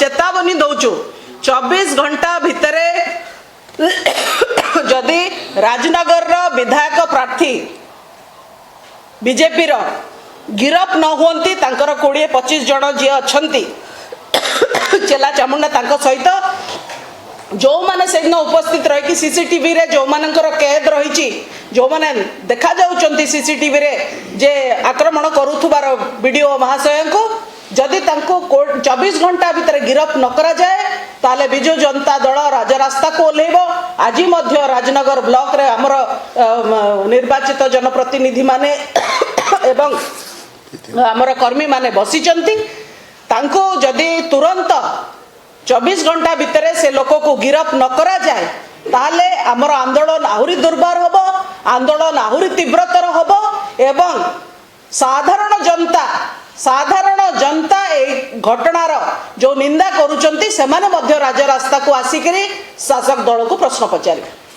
चेतावनी दौचु 24 घंटा भितर जदि राजनगर विधायक प्रार्थी बीजेपी गिरफ न हुंती 20-25 जन जी अच्छा चेला चामुंडा सहित जो माने से उपस्थित रही सीसीटीवी रे जो मानकर कैद रही जो माने देखा जाउचंती सीसीटीवी रे जे आक्रमण करुथुबार वीडियो महाशय को जदि 24 घंटा भितर गिरफ न करा जाए ताले बिजु जनता दल राजरास्ता को ओल्हेब। आज राजनगर ब्लॉक रे हमर निर्वाचित जनप्रतिनिधि माने एवं हमर कर्मी माने बसिचंती तांको जदि तुरंत 24 घंटा भितर से लोक को गिरफ न करा जाए ताले हमर आंदोलन आहुरी दुर्बार होब, आंदोलन आहुरी तीव्रतर होब एवं साधारण जनता ए घटनार जो निंदा करुचंती से माने मध्य राजरास्ता को आसिकरी शासक दल को प्रश्न पचारे।